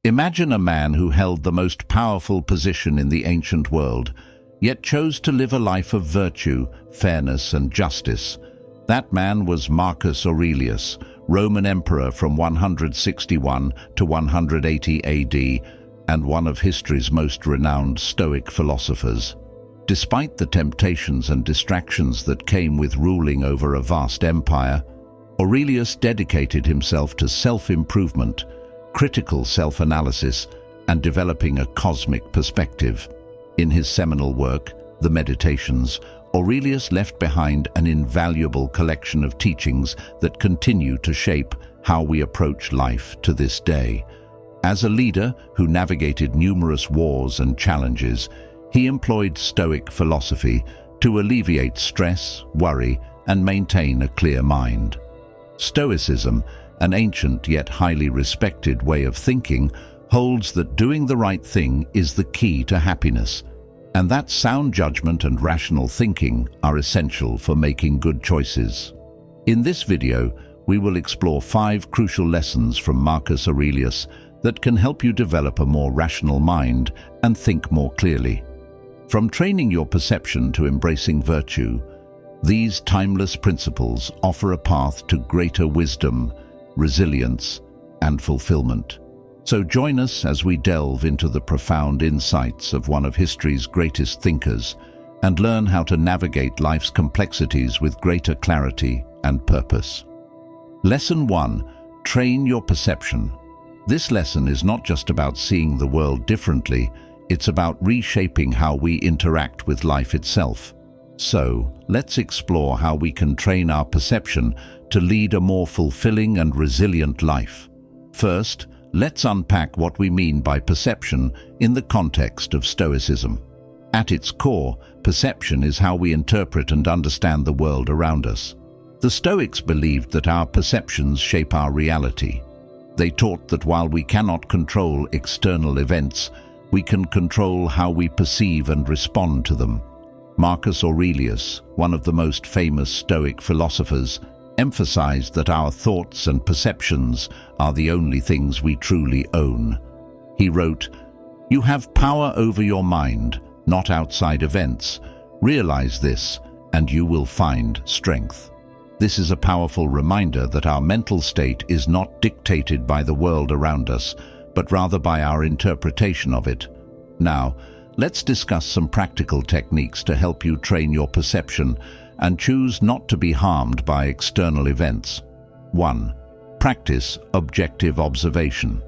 Imagine a man who held the most powerful position in the ancient world, yet chose to live a life of virtue, fairness, and justice. That man was Marcus Aurelius, Roman emperor from 161 to 180 AD, and one of history's most renowned Stoic philosophers. Despite the temptations and distractions that came with ruling over a vast empire, Aurelius dedicated himself to self-improvement, critical self-analysis, and developing a cosmic perspective. In his seminal work, The Meditations, Aurelius left behind an invaluable collection of teachings that continue to shape how we approach life to this day. As a leader who navigated numerous wars and challenges, he employed Stoic philosophy to alleviate stress, worry, and maintain a clear mind. Stoicism, an ancient yet highly respected way of thinking, holds that doing the right thing is the key to happiness, and that sound judgment and rational thinking are essential for making good choices. In this video, we will explore 5 crucial lessons from Marcus Aurelius that can help you develop a more rational mind and think more clearly. From training your perception to embracing virtue, these timeless principles offer a path to greater wisdom, resilience, and fulfillment. So join us as we delve into the profound insights of one of history's greatest thinkers and learn how to navigate life's complexities with greater clarity and purpose. Lesson 1. Train your perception. This lesson is not just about seeing the world differently, it's about reshaping how we interact with life itself. So, let's explore how we can train our perception to lead a more fulfilling and resilient life. First, let's unpack what we mean by perception in the context of Stoicism. At its core, perception is how we interpret and understand the world around us. The Stoics believed that our perceptions shape our reality. They taught that while we cannot control external events, we can control how we perceive and respond to them. Marcus Aurelius, one of the most famous Stoic philosophers, emphasized that our thoughts and perceptions are the only things we truly own. He wrote, "You have power over your mind, not outside events. Realize this, and you will find strength." This is a powerful reminder that our mental state is not dictated by the world around us, but rather by our interpretation of it. Now, let's discuss some practical techniques to help you train your perception and choose not to be harmed by external events. 1. Practice objective observation.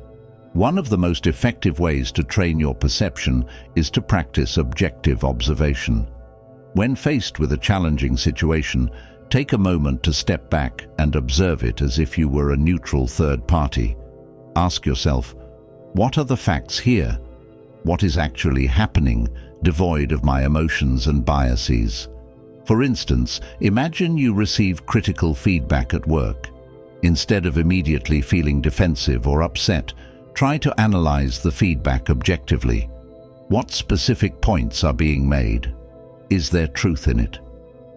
One of the most effective ways to train your perception is to practice objective observation. When faced with a challenging situation, take a moment to step back and observe it as if you were a neutral third party. Ask yourself, what are the facts here? What is actually happening, devoid of my emotions and biases? For instance, imagine you receive critical feedback at work. Instead of immediately feeling defensive or upset, try to analyze the feedback objectively. What specific points are being made? Is there truth in it?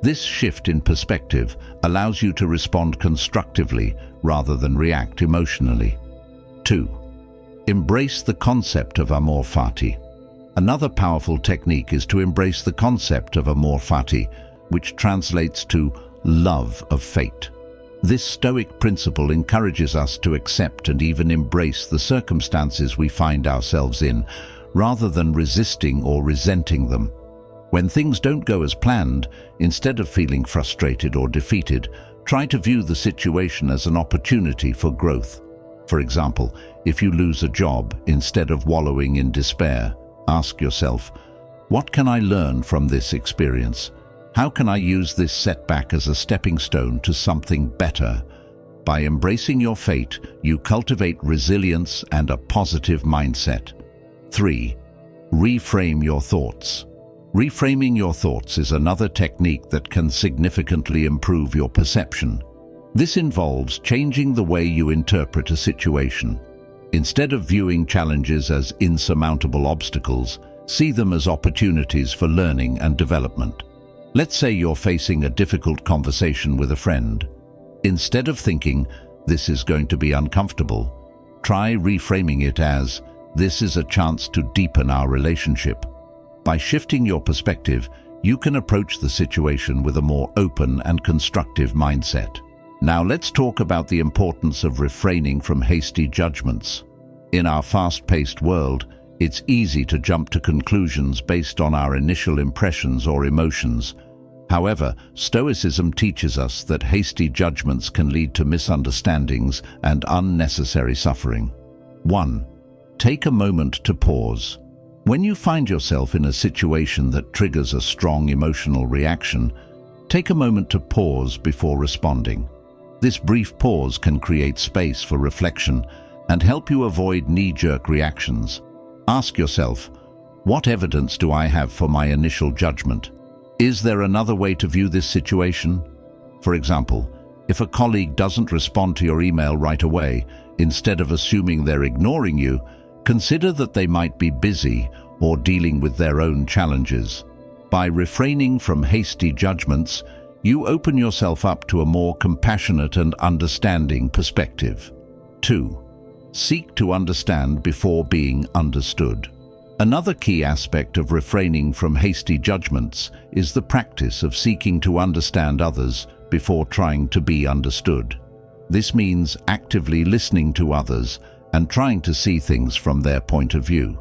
This shift in perspective allows you to respond constructively rather than react emotionally. 2. Embrace the concept of amor fati. Another powerful technique is to embrace the concept of amor fati, which translates to love of fate. This Stoic principle encourages us to accept and even embrace the circumstances we find ourselves in, rather than resisting or resenting them. When things don't go as planned, instead of feeling frustrated or defeated, try to view the situation as an opportunity for growth. For example, if you lose a job, instead of wallowing in despair, ask yourself, what can I learn from this experience? How can I use this setback as a stepping stone to something better? By embracing your fate, you cultivate resilience and a positive mindset. 3. Reframe your thoughts. Reframing your thoughts is another technique that can significantly improve your perception. This involves changing the way you interpret a situation. Instead of viewing challenges as insurmountable obstacles, see them as opportunities for learning and development. Let's say you're facing a difficult conversation with a friend. Instead of thinking, "This is going to be uncomfortable," Try reframing it as, "This is a chance to deepen our relationship." By shifting your perspective, you can approach the situation with a more open and constructive mindset. Now let's talk about the importance of refraining from hasty judgments. In our fast-paced world, it's easy to jump to conclusions based on our initial impressions or emotions. However, Stoicism teaches us that hasty judgments can lead to misunderstandings and unnecessary suffering. 1. Take a moment to pause. When you find yourself in a situation that triggers a strong emotional reaction, take a moment to pause before responding. This brief pause can create space for reflection and help you avoid knee-jerk reactions. Ask yourself, what evidence do I have for my initial judgment? Is there another way to view this situation? For example, if a colleague doesn't respond to your email right away, instead of assuming they're ignoring you, consider that they might be busy or dealing with their own challenges. By refraining from hasty judgments, you open yourself up to a more compassionate and understanding perspective. 2. Seek to understand before being understood. Another key aspect of refraining from hasty judgments is the practice of seeking to understand others before trying to be understood. This means actively listening to others and trying to see things from their point of view.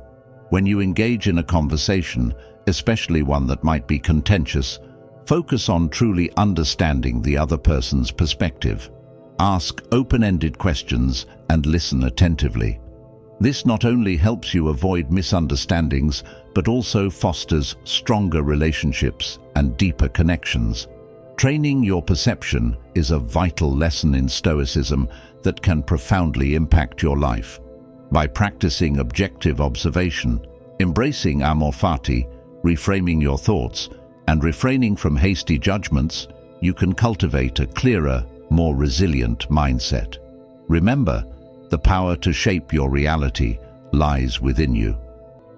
When you engage in a conversation, especially one that might be contentious, focus on truly understanding the other person's perspective. Ask open-ended questions and listen attentively. This not only helps you avoid misunderstandings, but also fosters stronger relationships and deeper connections. Training your perception is a vital lesson in Stoicism that can profoundly impact your life. By practicing objective observation, embracing amor fati, reframing your thoughts, and refraining from hasty judgments, you can cultivate a clearer, more resilient mindset. Remember, the power to shape your reality lies within you.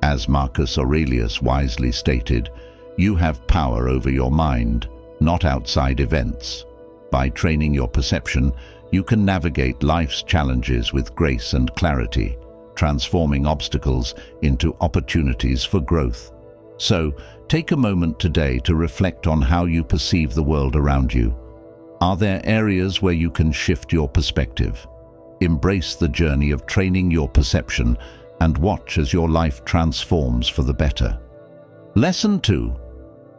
As Marcus Aurelius wisely stated, you have power over your mind, not outside events. By training your perception, you can navigate life's challenges with grace and clarity, transforming obstacles into opportunities for growth. So, take a moment today to reflect on how you perceive the world around you. Are there areas where you can shift your perspective? Embrace the journey of training your perception and watch as your life transforms for the better. Lesson 2.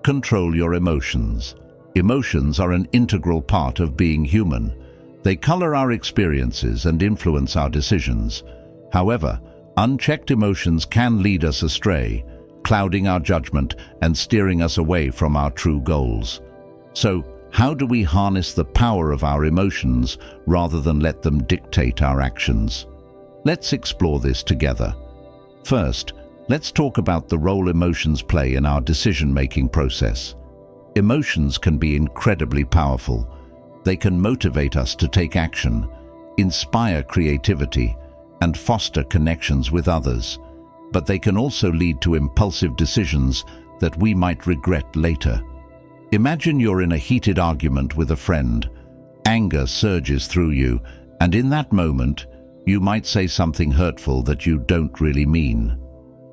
Control your emotions. Emotions are an integral part of being human. They color our experiences and influence our decisions. However, unchecked emotions can lead us astray, clouding our judgment and steering us away from our true goals. So, how do we harness the power of our emotions rather than let them dictate our actions? Let's explore this together. First, let's talk about the role emotions play in our decision-making process. Emotions can be incredibly powerful. They can motivate us to take action, inspire creativity, and foster connections with others. But they can also lead to impulsive decisions that we might regret later. Imagine you're in a heated argument with a friend. Anger surges through you, and in that moment, you might say something hurtful that you don't really mean.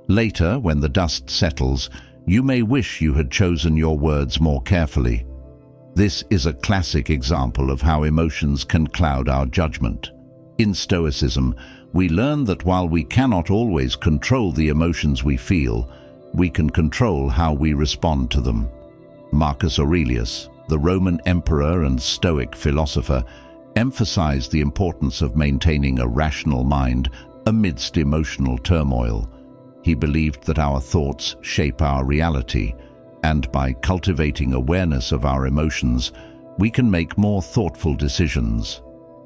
Later, when the dust settles, you may wish you had chosen your words more carefully. This is a classic example of how emotions can cloud our judgment. In Stoicism, we learn that while we cannot always control the emotions we feel, we can control how we respond to them. Marcus Aurelius, the Roman emperor and Stoic philosopher, emphasized the importance of maintaining a rational mind amidst emotional turmoil. He believed that our thoughts shape our reality, and by cultivating awareness of our emotions, we can make more thoughtful decisions.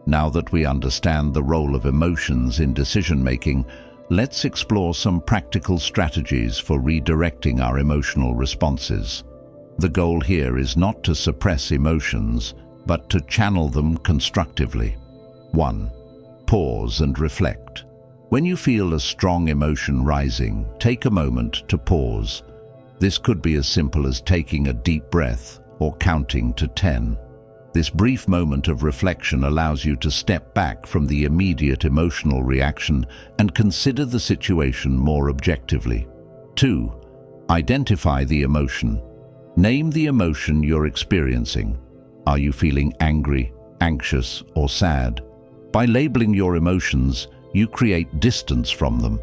Now that we understand the role of emotions in decision-making, let's explore some practical strategies for redirecting our emotional responses. The goal here is not to suppress emotions, but to channel them constructively. 1. Pause and reflect. When you feel a strong emotion rising, take a moment to pause. This could be as simple as taking a deep breath or counting to 10. This brief moment of reflection allows you to step back from the immediate emotional reaction and consider the situation more objectively. 2. Identify the emotion. Name the emotion you're experiencing. Are you feeling angry, anxious, or sad? By labeling your emotions, you create distance from them.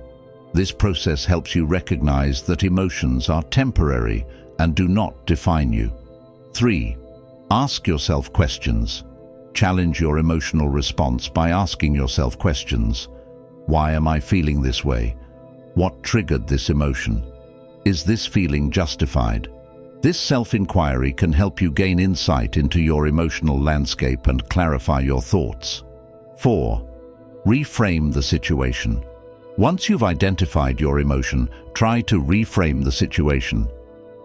This process helps you recognize that emotions are temporary and do not define you. 3. Ask yourself questions. Challenge your emotional response by asking yourself questions. Why am I feeling this way? What triggered this emotion? Is this feeling justified? This self-inquiry can help you gain insight into your emotional landscape and clarify your thoughts. 4. Reframe the situation. Once you've identified your emotion, try to reframe the situation.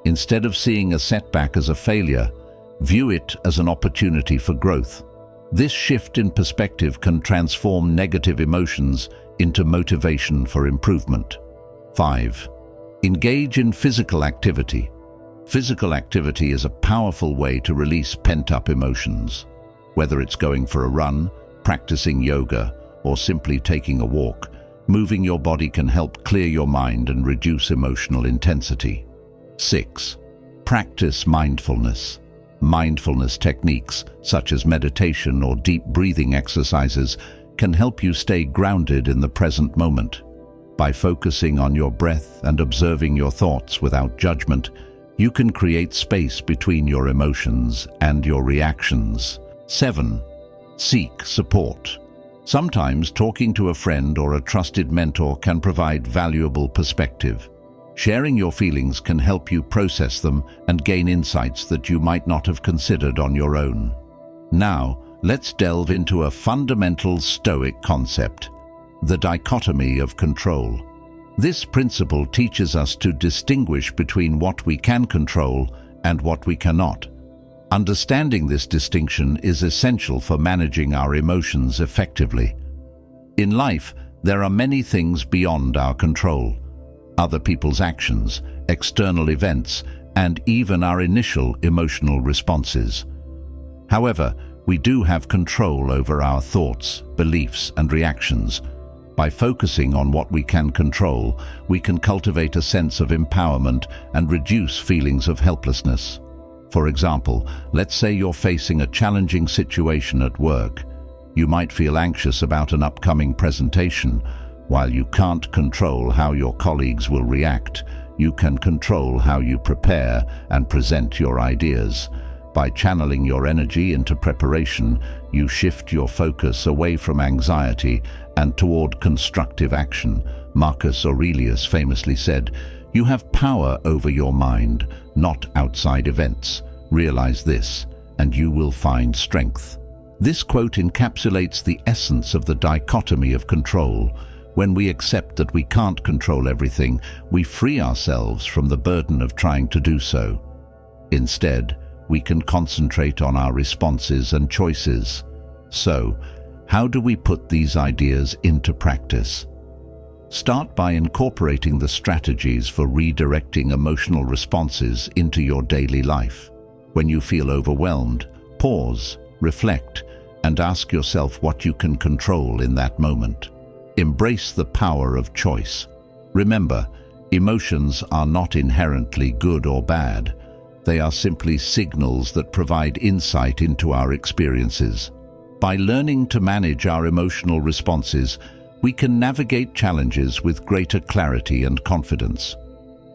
Instead of seeing a setback as a failure, view it as an opportunity for growth. This shift in perspective can transform negative emotions into motivation for improvement. 5. Engage in physical activity. Physical activity is a powerful way to release pent-up emotions. Whether it's going for a run, practicing yoga, or simply taking a walk, moving your body can help clear your mind and reduce emotional intensity. 6. Practice mindfulness. Mindfulness techniques, such as meditation or deep breathing exercises, can help you stay grounded in the present moment. By focusing on your breath and observing your thoughts without judgment, you can create space between your emotions and your reactions. 7. Seek support. Sometimes talking to a friend or a trusted mentor can provide valuable perspective. Sharing your feelings can help you process them and gain insights that you might not have considered on your own. Now, let's delve into a fundamental Stoic concept, the dichotomy of control. This principle teaches us to distinguish between what we can control and what we cannot. Understanding this distinction is essential for managing our emotions effectively. In life, there are many things beyond our control. Other people's actions, external events, and even our initial emotional responses. However, we do have control over our thoughts, beliefs, and reactions. By focusing on what we can control, we can cultivate a sense of empowerment and reduce feelings of helplessness. For example, let's say you're facing a challenging situation at work. You might feel anxious about an upcoming presentation. While you can't control how your colleagues will react, you can control how you prepare and present your ideas. By channeling your energy into preparation, you shift your focus away from anxiety and toward constructive action. Marcus Aurelius famously said, "You have power over your mind, not outside events. Realize this, and you will find strength." This quote encapsulates the essence of the dichotomy of control. When we accept that we can't control everything, we free ourselves from the burden of trying to do so. Instead, we can concentrate on our responses and choices. So, how do we put these ideas into practice? Start by incorporating the strategies for redirecting emotional responses into your daily life. When you feel overwhelmed, pause, reflect, and ask yourself what you can control in that moment. Embrace the power of choice. Remember, emotions are not inherently good or bad. They are simply signals that provide insight into our experiences. By learning to manage our emotional responses, we can navigate challenges with greater clarity and confidence.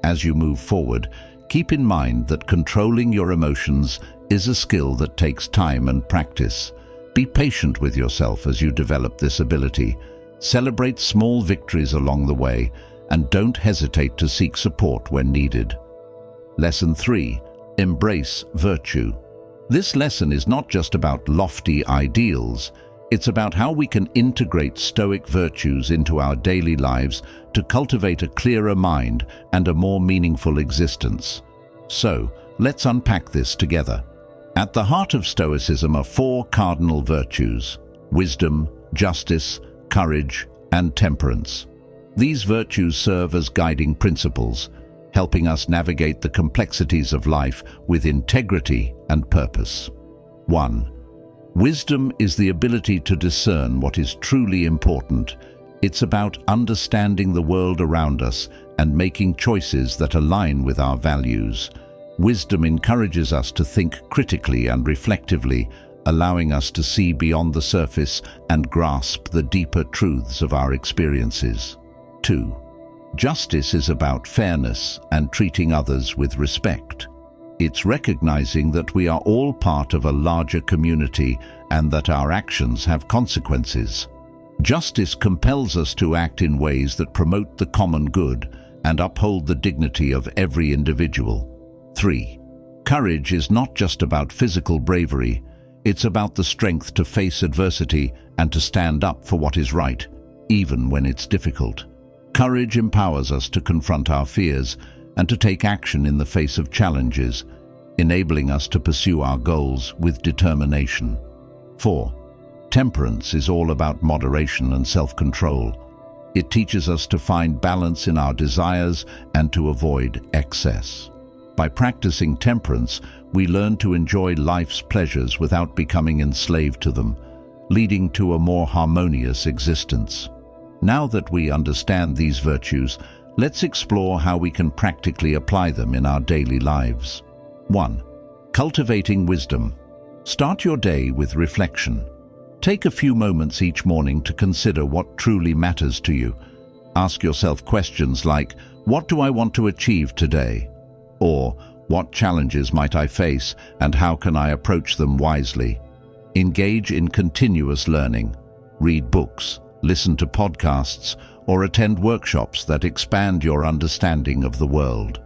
As you move forward, keep in mind that controlling your emotions is a skill that takes time and practice. Be patient with yourself as you develop this ability. Celebrate small victories along the way, and don't hesitate to seek support when needed. Lesson 3. Embrace virtue. This lesson is not just about lofty ideals. It's about how we can integrate Stoic virtues into our daily lives to cultivate a clearer mind and a more meaningful existence. So, let's unpack this together. At the heart of Stoicism are 4 cardinal virtues: wisdom, justice, courage, and temperance. These virtues serve as guiding principles, helping us navigate the complexities of life with integrity and purpose. 1. Wisdom is the ability to discern what is truly important. It's about understanding the world around us and making choices that align with our values. Wisdom encourages us to think critically and reflectively, allowing us to see beyond the surface and grasp the deeper truths of our experiences. 2. Justice is about fairness and treating others with respect. It's recognizing that we are all part of a larger community and that our actions have consequences. Justice compels us to act in ways that promote the common good and uphold the dignity of every individual. 3. Courage is not just about physical bravery. It's about the strength to face adversity and to stand up for what is right, even when it's difficult. Courage empowers us to confront our fears and to take action in the face of challenges, enabling us to pursue our goals with determination. 4. Temperance is all about moderation and self-control. It teaches us to find balance in our desires and to avoid excess. By practicing temperance, we learn to enjoy life's pleasures without becoming enslaved to them, leading to a more harmonious existence. Now that we understand these virtues, let's explore how we can practically apply them in our daily lives. 1. Cultivating wisdom. Start your day with reflection. Take a few moments each morning to consider what truly matters to you. Ask yourself questions like, what do I want to achieve today? Or, what challenges might I face and how can I approach them wisely? Engage in continuous learning. Read books, listen to podcasts, or attend workshops that expand your understanding of the world.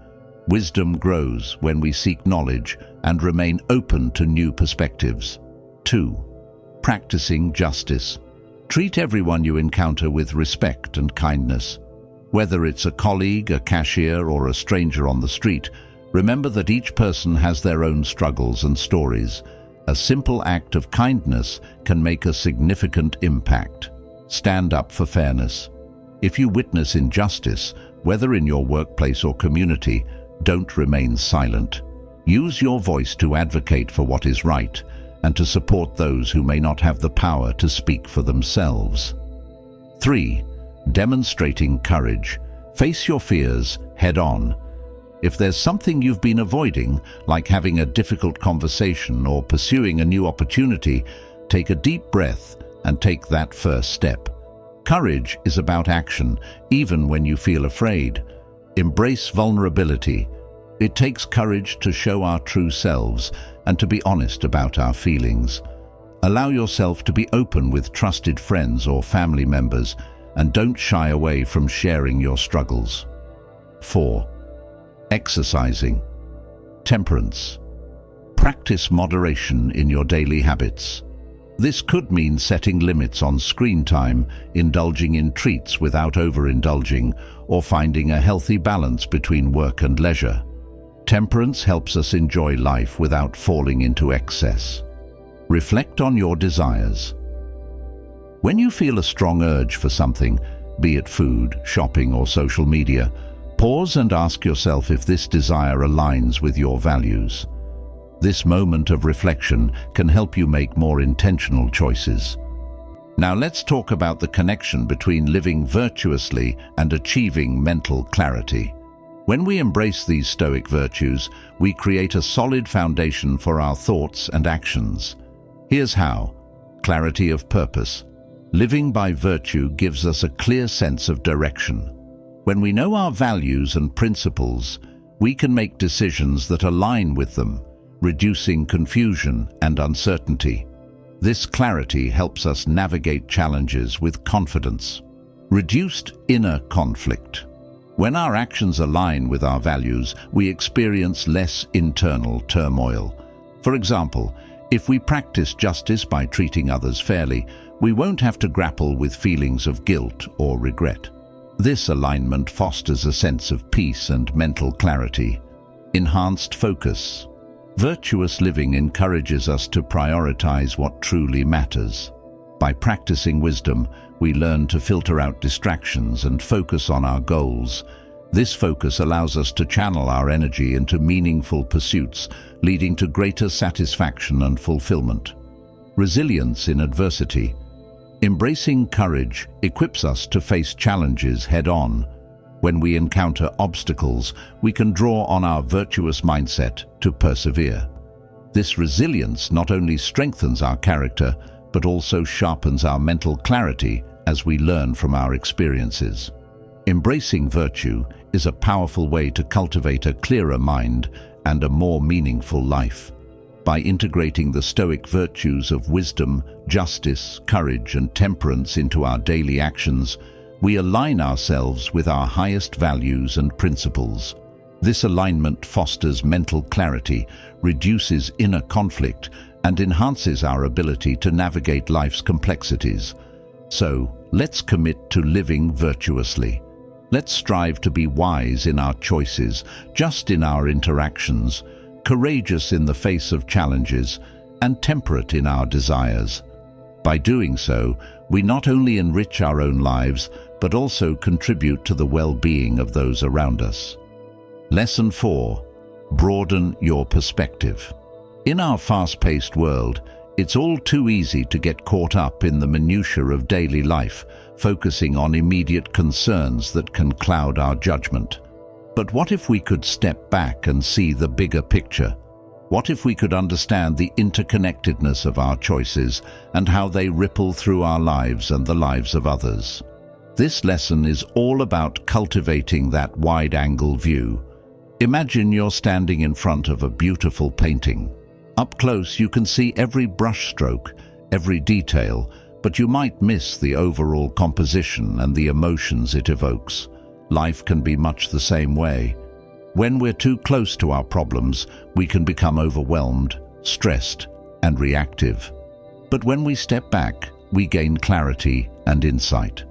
Wisdom grows when we seek knowledge and remain open to new perspectives. 2. Practicing justice. Treat everyone you encounter with respect and kindness. Whether it's a colleague, a cashier, or a stranger on the street, remember that each person has their own struggles and stories. A simple act of kindness can make a significant impact. Stand up for fairness. If you witness injustice, whether in your workplace or community, don't remain silent. Use your voice to advocate for what is right and to support those who may not have the power to speak for themselves. 3. Demonstrating courage. Face your fears head on. If there's something you've been avoiding, like having a difficult conversation or pursuing a new opportunity, take a deep breath and take that first step. Courage is about action, even when you feel afraid. Embrace vulnerability. It takes courage to show our true selves and to be honest about our feelings. Allow yourself to be open with trusted friends or family members, and don't shy away from sharing your struggles. 4. Exercising. Temperance. Practice moderation in your daily habits. This could mean setting limits on screen time, indulging in treats without overindulging, or finding a healthy balance between work and leisure. Temperance helps us enjoy life without falling into excess. Reflect on your desires. When you feel a strong urge for something, be it food, shopping, or social media, pause and ask yourself if this desire aligns with your values. This moment of reflection can help you make more intentional choices. Now let's talk about the connection between living virtuously and achieving mental clarity. When we embrace these Stoic virtues, we create a solid foundation for our thoughts and actions. Here's how. Clarity of purpose. Living by virtue gives us a clear sense of direction. When we know our values and principles, we can make decisions that align with them, reducing confusion and uncertainty. This clarity helps us navigate challenges with confidence. Reduced inner conflict. When our actions align with our values, we experience less internal turmoil. For example, if we practice justice by treating others fairly, we won't have to grapple with feelings of guilt or regret. This alignment fosters a sense of peace and mental clarity. Enhanced focus. Virtuous living encourages us to prioritize what truly matters. By practicing wisdom, we learn to filter out distractions and focus on our goals. This focus allows us to channel our energy into meaningful pursuits, leading to greater satisfaction and fulfillment. Resilience in adversity. Embracing courage equips us to face challenges head-on. When we encounter obstacles, we can draw on our virtuous mindset to persevere. This resilience not only strengthens our character, but also sharpens our mental clarity as we learn from our experiences. Embracing virtue is a powerful way to cultivate a clearer mind and a more meaningful life. By integrating the Stoic virtues of wisdom, justice, courage, and temperance into our daily actions, we align ourselves with our highest values and principles. This alignment fosters mental clarity, reduces inner conflict, and enhances our ability to navigate life's complexities. So, let's commit to living virtuously. Let's strive to be wise in our choices, just in our interactions, courageous in the face of challenges, and temperate in our desires. By doing so, we not only enrich our own lives, but also contribute to the well-being of those around us. Lesson 4. Broaden your perspective. In our fast-paced world, it's all too easy to get caught up in the minutiae of daily life, focusing on immediate concerns that can cloud our judgment. But what if we could step back and see the bigger picture? What if we could understand the interconnectedness of our choices and how they ripple through our lives and the lives of others? This lesson is all about cultivating that wide-angle view. Imagine you're standing in front of a beautiful painting. Up close, you can see every brushstroke, every detail, but you might miss the overall composition and the emotions it evokes. Life can be much the same way. When we're too close to our problems, we can become overwhelmed, stressed, and reactive. But when we step back, we gain clarity and insight.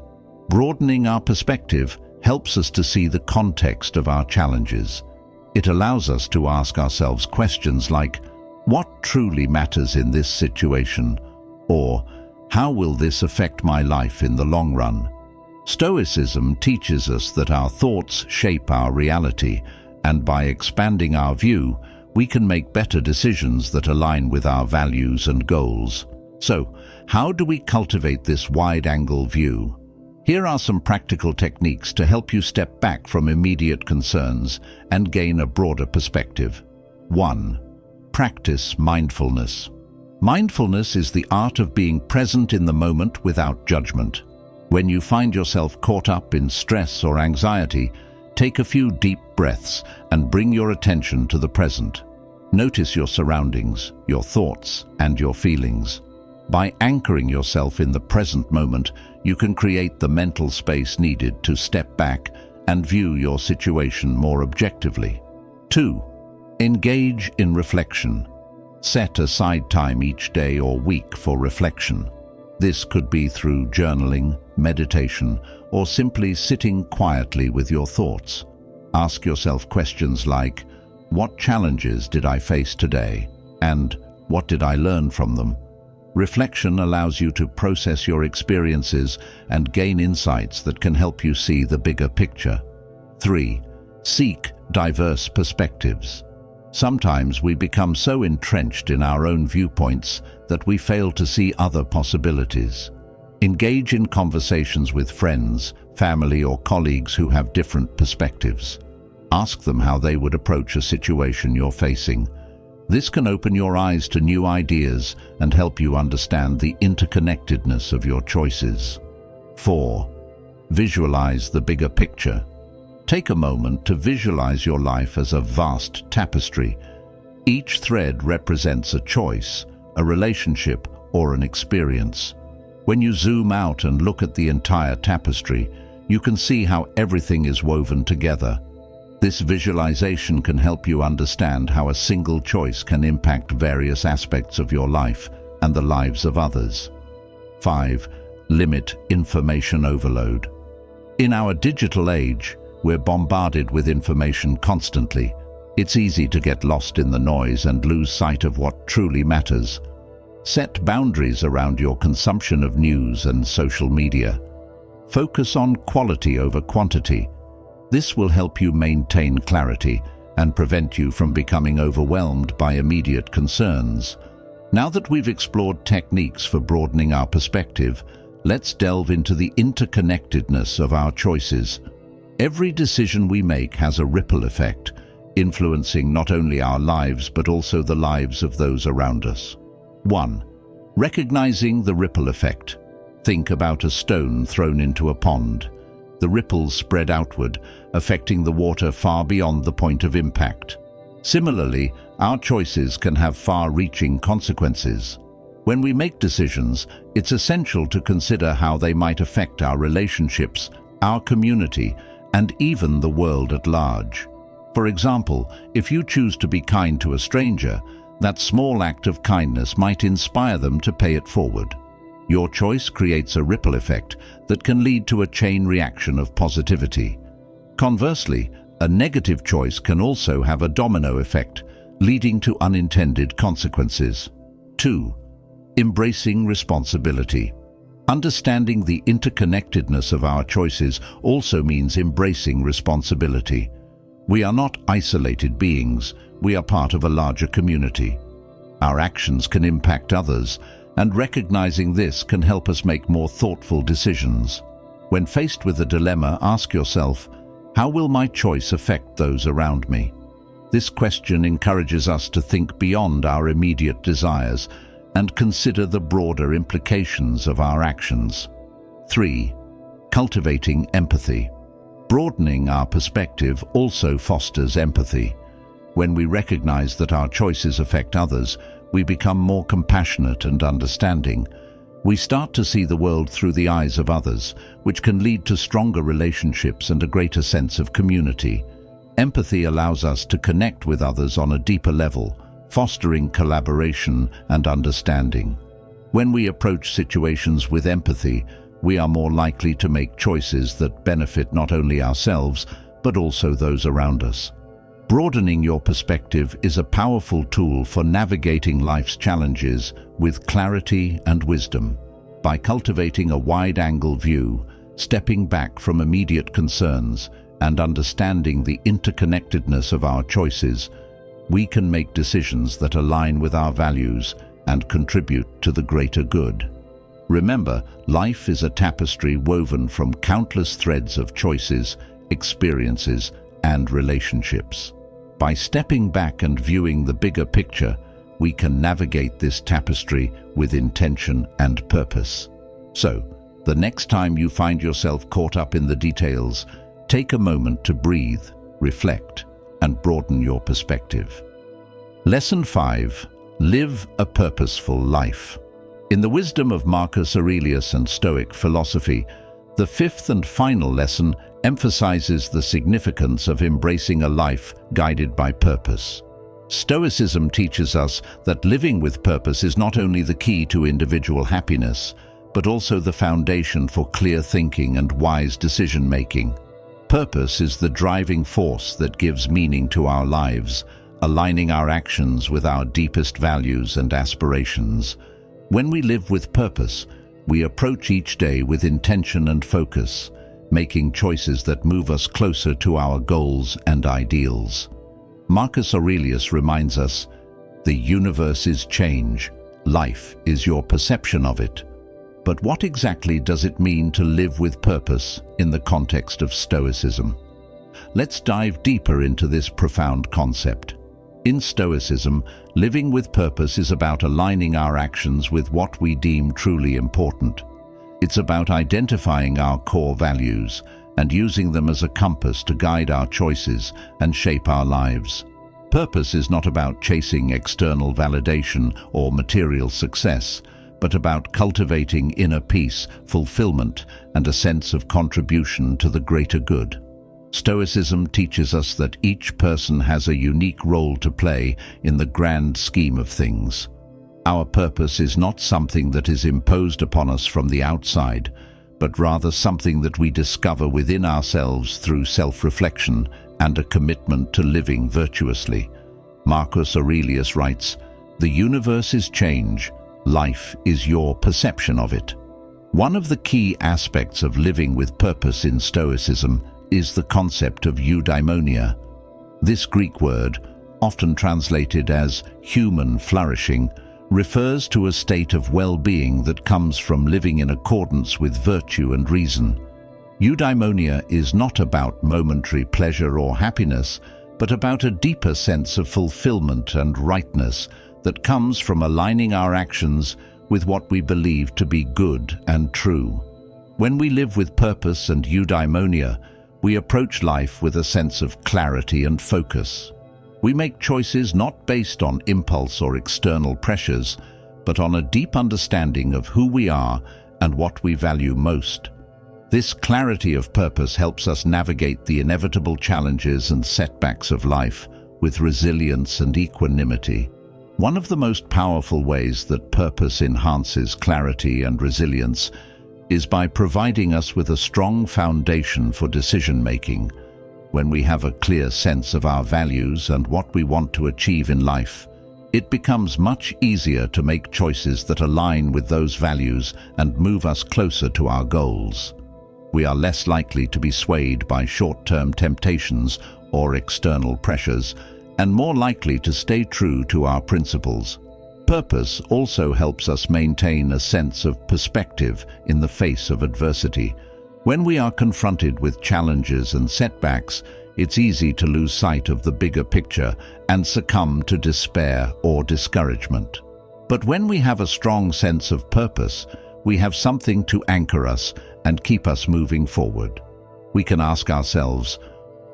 Broadening our perspective helps us to see the context of our challenges. It allows us to ask ourselves questions like, what truly matters in this situation? Or, how will this affect my life in the long run? Stoicism teaches us that our thoughts shape our reality, and by expanding our view, we can make better decisions that align with our values and goals. So, how do we cultivate this wide-angle view? Here are some practical techniques to help you step back from immediate concerns and gain a broader perspective. 1. Practice mindfulness. Mindfulness is the art of being present in the moment without judgment. When you find yourself caught up in stress or anxiety, take a few deep breaths and bring your attention to the present. Notice your surroundings, your thoughts, and your feelings. By anchoring yourself in the present moment, you can create the mental space needed to step back and view your situation more objectively. 2. Engage in reflection. Set aside time each day or week for reflection. This could be through journaling, meditation, or simply sitting quietly with your thoughts. Ask yourself questions like, what challenges did I face today? And what did I learn from them? Reflection allows you to process your experiences and gain insights that can help you see the bigger picture. 3. Seek diverse perspectives. Sometimes we become so entrenched in our own viewpoints that we fail to see other possibilities. Engage in conversations with friends, family, or colleagues who have different perspectives. Ask them how they would approach a situation you're facing. This can open your eyes to new ideas and help you understand the interconnectedness of your choices. 4. Visualize the bigger picture. Take a moment to visualize your life as a vast tapestry. Each thread represents a choice, a relationship, or an experience. When you zoom out and look at the entire tapestry, you can see how everything is woven together. This visualization can help you understand how a single choice can impact various aspects of your life and the lives of others. 5. Limit information overload. In our digital age, we're bombarded with information constantly. It's easy to get lost in the noise and lose sight of what truly matters. Set boundaries around your consumption of news and social media. Focus on quality over quantity. This will help you maintain clarity and prevent you from becoming overwhelmed by immediate concerns. Now that we've explored techniques for broadening our perspective, let's delve into the interconnectedness of our choices. Every decision we make has a ripple effect, influencing not only our lives but also the lives of those around us. 1. Recognizing the ripple effect. Think about a stone thrown into a pond. The ripples spread outward, affecting the water far beyond the point of impact. Similarly, our choices can have far-reaching consequences. When we make decisions, it's essential to consider how they might affect our relationships, our community, and even the world at large. For example, if you choose to be kind to a stranger, that small act of kindness might inspire them to pay it forward. Your choice creates a ripple effect that can lead to a chain reaction of positivity. Conversely, a negative choice can also have a domino effect, leading to unintended consequences. 2. Embracing responsibility. Understanding the interconnectedness of our choices also means embracing responsibility. We are not isolated beings, we are part of a larger community. Our actions can impact others, and recognizing this can help us make more thoughtful decisions. When faced with a dilemma, ask yourself, how will my choice affect those around me? This question encourages us to think beyond our immediate desires and consider the broader implications of our actions. 3. Cultivating empathy. Broadening our perspective also fosters empathy. When we recognize that our choices affect others, we become more compassionate and understanding. We start to see the world through the eyes of others, which can lead to stronger relationships and a greater sense of community. Empathy allows us to connect with others on a deeper level, fostering collaboration and understanding. When we approach situations with empathy, we are more likely to make choices that benefit not only ourselves, but also those around us. Broadening your perspective is a powerful tool for navigating life's challenges with clarity and wisdom. By cultivating a wide-angle view, stepping back from immediate concerns, and understanding the interconnectedness of our choices, we can make decisions that align with our values and contribute to the greater good. Remember, life is a tapestry woven from countless threads of choices, experiences, and relationships. By stepping back and viewing the bigger picture, we can navigate this tapestry with intention and purpose. So, the next time you find yourself caught up in the details, take a moment to breathe, reflect, and broaden your perspective. Lesson 5. Live a purposeful life. In the wisdom of Marcus Aurelius and Stoic philosophy, the fifth and final lesson emphasizes the significance of embracing a life guided by purpose. Stoicism teaches us that living with purpose is not only the key to individual happiness, but also the foundation for clear thinking and wise decision-making. Purpose is the driving force that gives meaning to our lives, aligning our actions with our deepest values and aspirations. When we live with purpose, we approach each day with intention and focus, making choices that move us closer to our goals and ideals. Marcus Aurelius reminds us, the universe is change, life is your perception of it. But what exactly does it mean to live with purpose in the context of Stoicism? Let's dive deeper into this profound concept. In Stoicism, living with purpose is about aligning our actions with what we deem truly important. It's about identifying our core values and using them as a compass to guide our choices and shape our lives. Purpose is not about chasing external validation or material success, but about cultivating inner peace, fulfillment, and a sense of contribution to the greater good. Stoicism teaches us that each person has a unique role to play in the grand scheme of things. Our purpose is not something that is imposed upon us from the outside, but rather something that we discover within ourselves through self-reflection and a commitment to living virtuously. Marcus Aurelius writes, "The universe is change, life is your perception of it." One of the key aspects of living with purpose in Stoicism is the concept of eudaimonia. This Greek word, often translated as human flourishing, refers to a state of well-being that comes from living in accordance with virtue and reason. Eudaimonia is not about momentary pleasure or happiness, but about a deeper sense of fulfillment and rightness that comes from aligning our actions with what we believe to be good and true. When we live with purpose and eudaimonia, we approach life with a sense of clarity and focus. We make choices not based on impulse or external pressures, but on a deep understanding of who we are and what we value most. This clarity of purpose helps us navigate the inevitable challenges and setbacks of life with resilience and equanimity. One of the most powerful ways that purpose enhances clarity and resilience is by providing us with a strong foundation for decision-making. When we have a clear sense of our values and what we want to achieve in life, it becomes much easier to make choices that align with those values and move us closer to our goals. We are less likely to be swayed by short-term temptations or external pressures, and more likely to stay true to our principles. Purpose also helps us maintain a sense of perspective in the face of adversity. When we are confronted with challenges and setbacks, it's easy to lose sight of the bigger picture and succumb to despair or discouragement. But when we have a strong sense of purpose, we have something to anchor us and keep us moving forward. We can ask ourselves,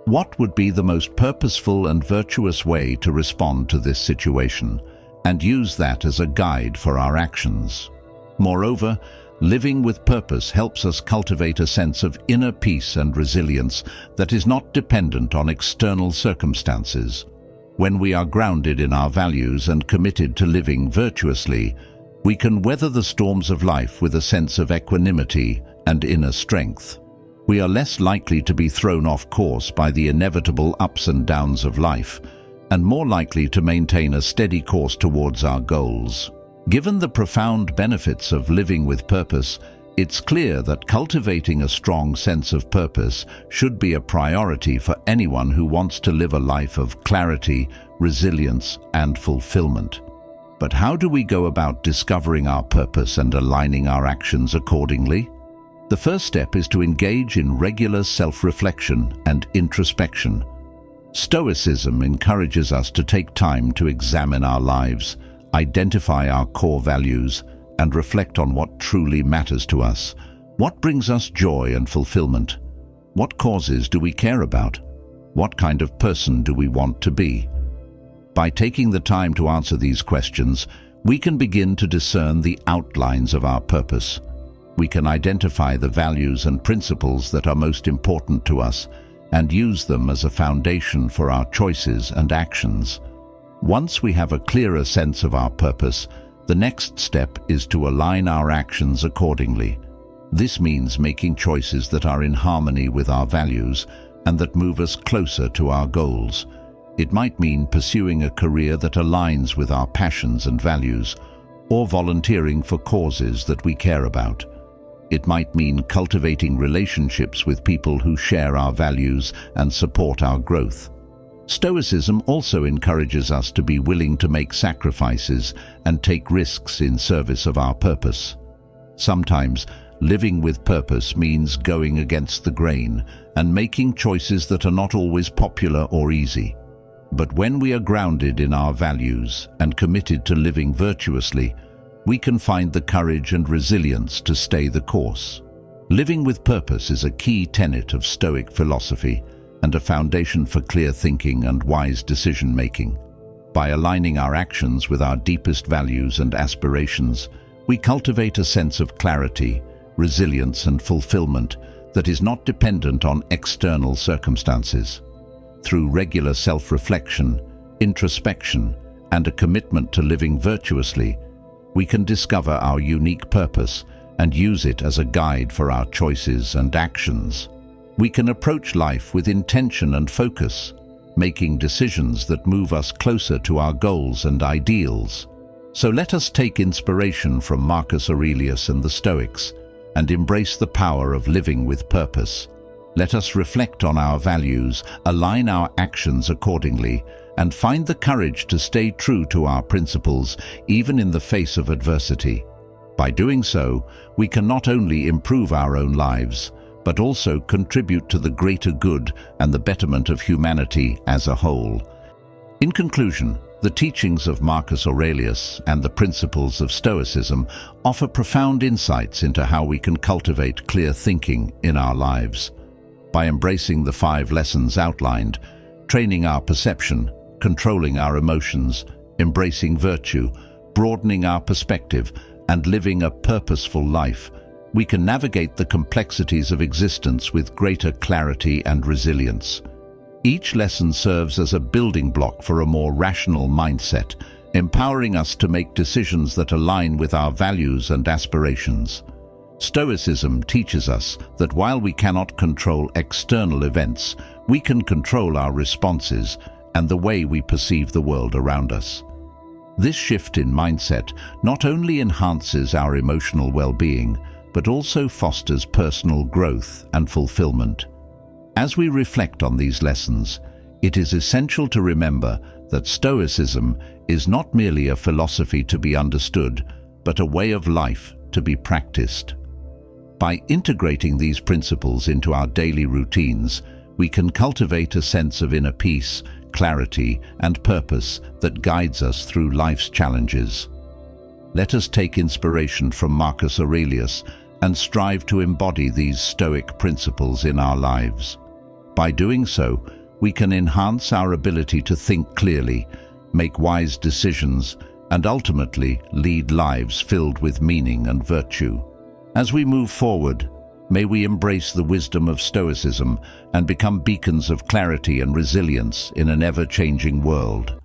what would be the most purposeful and virtuous way to respond to this situation, and use that as a guide for our actions. Moreover, living with purpose helps us cultivate a sense of inner peace and resilience that is not dependent on external circumstances. When we are grounded in our values and committed to living virtuously, we can weather the storms of life with a sense of equanimity and inner strength. We are less likely to be thrown off course by the inevitable ups and downs of life, and more likely to maintain a steady course towards our goals. Given the profound benefits of living with purpose, it's clear that cultivating a strong sense of purpose should be a priority for anyone who wants to live a life of clarity, resilience, and fulfillment. But how do we go about discovering our purpose and aligning our actions accordingly? The first step is to engage in regular self-reflection and introspection. Stoicism encourages us to take time to examine our lives, identify our core values, and reflect on what truly matters to us. What brings us joy and fulfillment? What causes do we care about? What kind of person do we want to be? By taking the time to answer these questions, we can begin to discern the outlines of our purpose. We can identify the values and principles that are most important to us and use them as a foundation for our choices and actions. Once we have a clearer sense of our purpose, the next step is to align our actions accordingly. This means making choices that are in harmony with our values and that move us closer to our goals. It might mean pursuing a career that aligns with our passions and values, or volunteering for causes that we care about. It might mean cultivating relationships with people who share our values and support our growth. Stoicism also encourages us to be willing to make sacrifices and take risks in service of our purpose. Sometimes, living with purpose means going against the grain and making choices that are not always popular or easy. But when we are grounded in our values and committed to living virtuously, we can find the courage and resilience to stay the course. Living with purpose is a key tenet of Stoic philosophy and a foundation for clear thinking and wise decision-making. By aligning our actions with our deepest values and aspirations, we cultivate a sense of clarity, resilience, and fulfillment that is not dependent on external circumstances. Through regular self-reflection, introspection, and a commitment to living virtuously, we can discover our unique purpose and use it as a guide for our choices and actions. We can approach life with intention and focus, making decisions that move us closer to our goals and ideals. So let us take inspiration from Marcus Aurelius and the Stoics and embrace the power of living with purpose. Let us reflect on our values, align our actions accordingly, and find the courage to stay true to our principles, even in the face of adversity. By doing so, we can not only improve our own lives, but also contribute to the greater good and the betterment of humanity as a whole. In conclusion, the teachings of Marcus Aurelius and the principles of Stoicism offer profound insights into how we can cultivate clear thinking in our lives. By embracing the 5 lessons outlined, training our perception, controlling our emotions, embracing virtue, broadening our perspective, and living a purposeful life, we can navigate the complexities of existence with greater clarity and resilience. Each lesson serves as a building block for a more rational mindset, empowering us to make decisions that align with our values and aspirations. Stoicism teaches us that while we cannot control external events, we can control our responses and the way we perceive the world around us. This shift in mindset not only enhances our emotional well-being, but also fosters personal growth and fulfillment. As we reflect on these lessons, it is essential to remember that Stoicism is not merely a philosophy to be understood, but a way of life to be practiced. By integrating these principles into our daily routines, we can cultivate a sense of inner peace, clarity, and purpose that guides us through life's challenges. Let us take inspiration from Marcus Aurelius and strive to embody these Stoic principles in our lives. By doing so, we can enhance our ability to think clearly, make wise decisions, and ultimately lead lives filled with meaning and virtue. As we move forward, may we embrace the wisdom of Stoicism and become beacons of clarity and resilience in an ever-changing world.